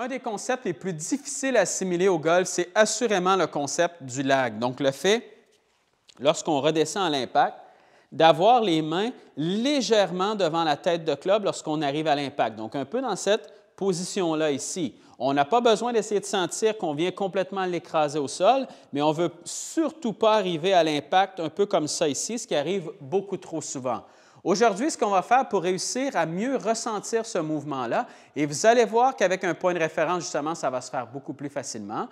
Un des concepts les plus difficiles à assimiler au golf, c'est assurément le concept du lag. Donc, le fait, lorsqu'on redescend à l'impact, d'avoir les mains légèrement devant la tête de club lorsqu'on arrive à l'impact. Donc, un peu dans cette position-là ici. On n'a pas besoin d'essayer de sentir qu'on vient complètement l'écraser au sol, mais on ne veut surtout pas arriver à l'impact un peu comme ça ici, ce qui arrive beaucoup trop souvent. Aujourd'hui, ce qu'on va faire pour réussir à mieux ressentir ce mouvement-là, et vous allez voir qu'avec un point de référence, justement, ça va se faire beaucoup plus facilement.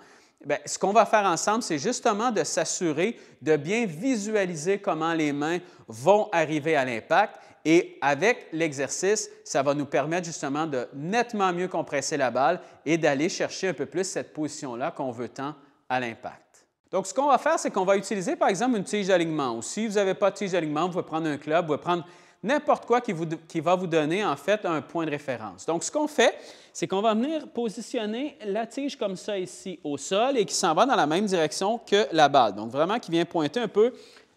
Bien, ce qu'on va faire ensemble, c'est justement de s'assurer de bien visualiser comment les mains vont arriver à l'impact. Et avec l'exercice, ça va nous permettre justement de nettement mieux compresser la balle et d'aller chercher un peu plus cette position-là qu'on veut tant à l'impact. Donc, ce qu'on va faire, c'est qu'on va utiliser, par exemple, une tige d'alignement. Ou si vous n'avez pas de tige d'alignement, vous pouvez prendre un club, vous pouvez prendre n'importe quoi qui va vous donner, en fait, un point de référence. Donc, ce qu'on fait, c'est qu'on va venir positionner la tige comme ça ici au sol et qui s'en va dans la même direction que la balle. Donc, vraiment qui vient pointer un peu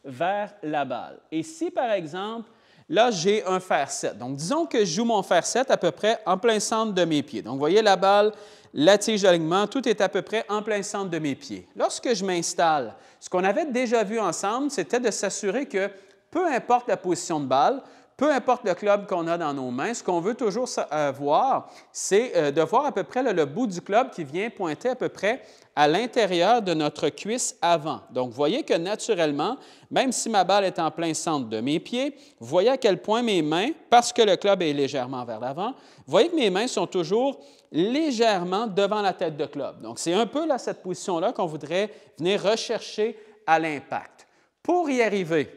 vers la balle. Et si, par exemple, là, j'ai un fer 7. Donc, disons que je joue mon fer 7 à peu près en plein centre de mes pieds. Donc, vous voyez la balle, la tige d'alignement, tout est à peu près en plein centre de mes pieds. Lorsque je m'installe, ce qu'on avait déjà vu ensemble, c'était de s'assurer que peu importe la position de balle, peu importe le club qu'on a dans nos mains, ce qu'on veut toujours voir, c'est de voir à peu près le bout du club qui vient pointer à peu près à l'intérieur de notre cuisse avant. Donc, vous voyez que naturellement, même si ma balle est en plein centre de mes pieds, vous voyez à quel point mes mains, parce que le club est légèrement vers l'avant, vous voyez que mes mains sont toujours légèrement devant la tête de club. Donc, c'est un peu là, cette position-là qu'on voudrait venir rechercher à l'impact. Pour y arriver,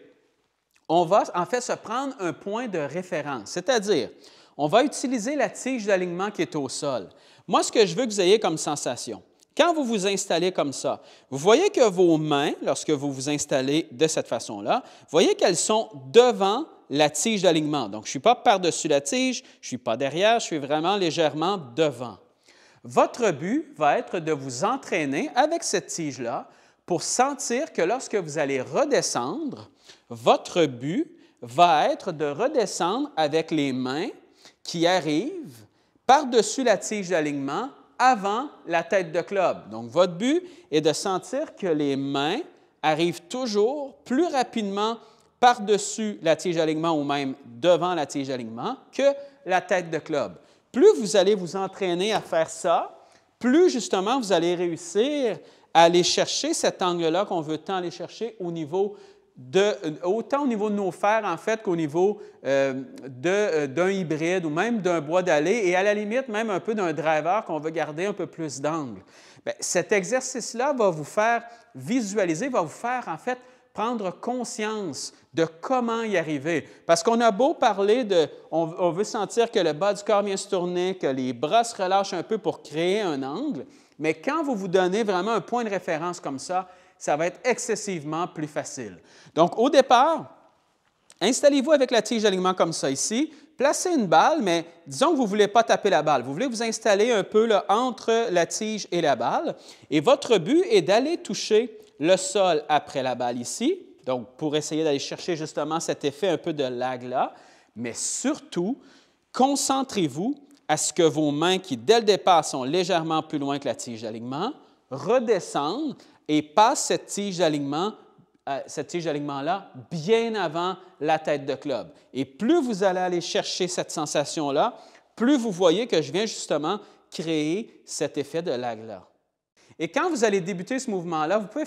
on va en fait se prendre un point de référence, c'est-à-dire, on va utiliser la tige d'alignement qui est au sol. Moi, ce que je veux que vous ayez comme sensation, quand vous vous installez comme ça, vous voyez que vos mains, lorsque vous vous installez de cette façon-là, vous voyez qu'elles sont devant la tige d'alignement. Donc, je ne suis pas par-dessus la tige, je ne suis pas derrière, je suis vraiment légèrement devant. Votre but va être de vous entraîner avec cette tige-là pour sentir que lorsque vous allez redescendre, votre but va être de redescendre avec les mains qui arrivent par-dessus la tige d'alignement avant la tête de club. Donc, votre but est de sentir que les mains arrivent toujours plus rapidement par-dessus la tige d'alignement ou même devant la tige d'alignement que la tête de club. Plus vous allez vous entraîner à faire ça, plus justement vous allez réussir à aller chercher cet angle-là qu'on veut tant aller chercher au niveau autant au niveau de nos fers, en fait, qu'au niveau d'un hybride ou même d'un bois d'allée et à la limite même un peu d'un driver qu'on veut garder un peu plus d'angle. Bien, cet exercice-là va vous faire visualiser, va vous faire, en fait, prendre conscience de comment y arriver. Parce qu'on a beau parler on veut sentir que le bas du corps vient se tourner, que les bras se relâchent un peu pour créer un angle, mais quand vous vous donnez vraiment un point de référence comme ça va être excessivement plus facile. Donc, au départ, installez-vous avec la tige d'alignement comme ça ici, placez une balle, mais disons que vous ne voulez pas taper la balle. Vous voulez vous installer un peu là, entre la tige et la balle, et votre but est d'aller toucher le sol après la balle ici, donc pour essayer d'aller chercher justement cet effet un peu de lag-là, mais surtout, concentrez-vous à ce que vos mains qui, dès le départ, sont légèrement plus loin que la tige d'alignement, redescendent et passent cette tige d'alignement-là bien avant la tête de club. Et plus vous allez aller chercher cette sensation-là, plus vous voyez que je viens justement créer cet effet de lag-là. Et quand vous allez débuter ce mouvement-là, vous pouvez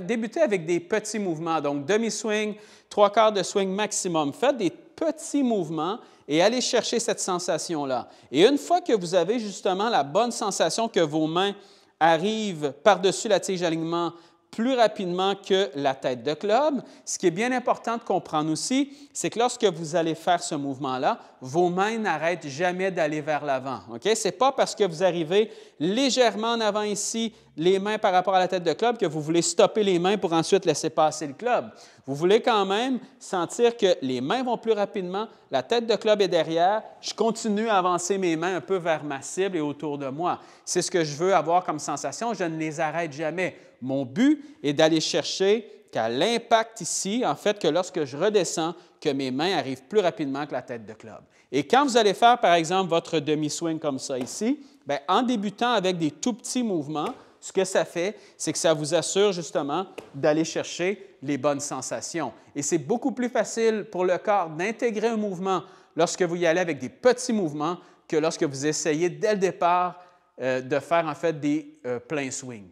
débuter avec des petits mouvements, donc demi-swing, 3/4 de swing maximum. Faites des petits mouvements et allez chercher cette sensation-là. Et une fois que vous avez justement la bonne sensation que vos mains arrivent par-dessus la tige d'alignement plus rapidement que la tête de club. Ce qui est bien important de comprendre aussi, c'est que lorsque vous allez faire ce mouvement-là, vos mains n'arrêtent jamais d'aller vers l'avant. Okay? Ce n'est pas parce que vous arrivez légèrement en avant ici, les mains par rapport à la tête de club, que vous voulez stopper les mains pour ensuite laisser passer le club. Vous voulez quand même sentir que les mains vont plus rapidement, la tête de club est derrière, je continue à avancer mes mains un peu vers ma cible et autour de moi. C'est ce que je veux avoir comme sensation, je ne les arrête jamais. Mon but est d'aller chercher qu'à l'impact ici, en fait, que lorsque je redescends, que mes mains arrivent plus rapidement que la tête de club. Et quand vous allez faire, par exemple, votre demi-swing comme ça ici, Bien, en débutant avec des tout petits mouvements, ce que ça fait, c'est que ça vous assure justement d'aller chercher les bonnes sensations. Et c'est beaucoup plus facile pour le corps d'intégrer un mouvement lorsque vous y allez avec des petits mouvements que lorsque vous essayez dès le départ de faire en fait des pleins swings.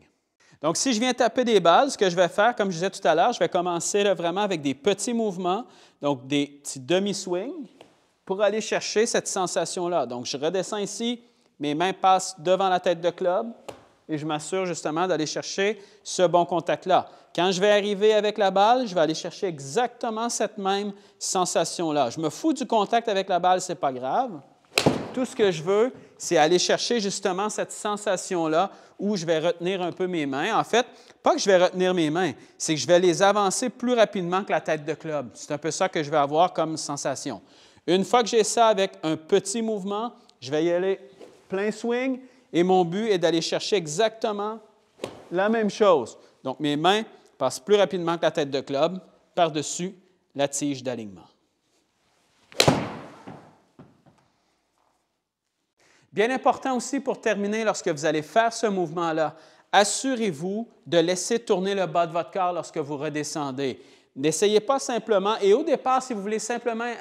Donc, si je viens taper des balles, ce que je vais faire, comme je disais tout à l'heure, je vais commencer là, vraiment avec des petits mouvements, donc des petits demi-swings, pour aller chercher cette sensation-là. Donc, je redescends ici, mes mains passent devant la tête de club et je m'assure justement d'aller chercher ce bon contact-là. Quand je vais arriver avec la balle, je vais aller chercher exactement cette même sensation-là. Je me fous du contact avec la balle, ce n'est pas grave. Tout ce que je veux, c'est aller chercher justement cette sensation-là où je vais retenir un peu mes mains. En fait, pas que je vais retenir mes mains, c'est que je vais les avancer plus rapidement que la tête de club. C'est un peu ça que je vais avoir comme sensation. Une fois que j'ai ça avec un petit mouvement, je vais y aller plein swing et mon but est d'aller chercher exactement la même chose. Donc, mes mains passent plus rapidement que la tête de club par-dessus la tige d'alignement. Bien important aussi pour terminer, lorsque vous allez faire ce mouvement-là, assurez-vous de laisser tourner le bas de votre corps lorsque vous redescendez. N'essayez pas simplement, et au départ, si vous voulez simplement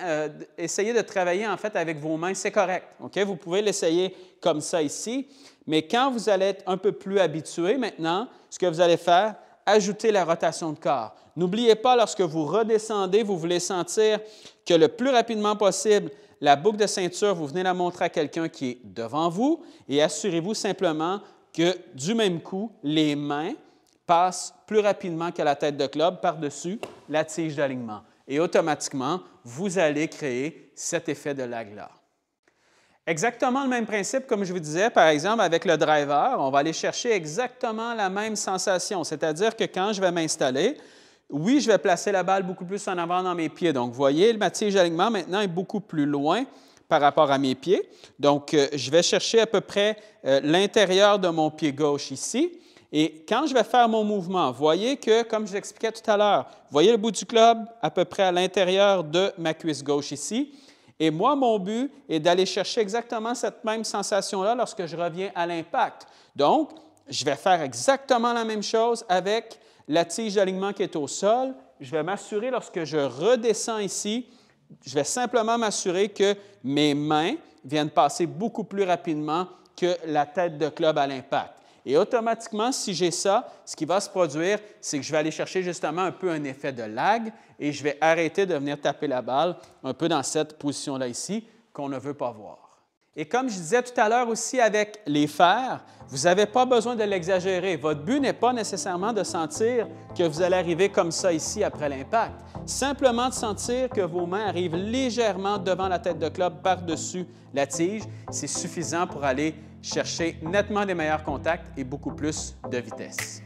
essayer de travailler en fait avec vos mains, c'est correct. Okay? Vous pouvez l'essayer comme ça ici, mais quand vous allez être un peu plus habitué maintenant, ce que vous allez faire, ajoutez la rotation de corps. N'oubliez pas, lorsque vous redescendez, vous voulez sentir que le plus rapidement possible, la boucle de ceinture, vous venez la montrer à quelqu'un qui est devant vous et assurez-vous simplement que du même coup, les mains passent plus rapidement que la tête de club par-dessus la tige d'alignement. Et automatiquement, vous allez créer cet effet de lag-là. Exactement le même principe, comme je vous disais, par exemple, avec le driver, on va aller chercher exactement la même sensation. C'est-à-dire que quand je vais m'installer, oui, je vais placer la balle beaucoup plus en avant dans mes pieds. Donc, vous voyez, ma tige d'alignement maintenant est beaucoup plus loin par rapport à mes pieds. Donc, je vais chercher à peu près l'intérieur de mon pied gauche ici. Et quand je vais faire mon mouvement, vous voyez que, comme je l'expliquais tout à l'heure, vous voyez le bout du club à peu près à l'intérieur de ma cuisse gauche ici. Et moi, mon but est d'aller chercher exactement cette même sensation-là lorsque je reviens à l'impact. Donc, je vais faire exactement la même chose avec la tige d'alignement qui est au sol. Je vais m'assurer, lorsque je redescends ici, je vais simplement m'assurer que mes mains viennent passer beaucoup plus rapidement que la tête de club à l'impact. Et automatiquement, si j'ai ça, ce qui va se produire, c'est que je vais aller chercher justement un peu un effet de lag et je vais arrêter de venir taper la balle un peu dans cette position-là ici qu'on ne veut pas voir. Et comme je disais tout à l'heure aussi avec les fers, vous n'avez pas besoin de l'exagérer. Votre but n'est pas nécessairement de sentir que vous allez arriver comme ça ici après l'impact. Simplement de sentir que vos mains arrivent légèrement devant la tête de club par-dessus la tige, c'est suffisant pour aller chercher nettement des meilleurs contacts et beaucoup plus de vitesse.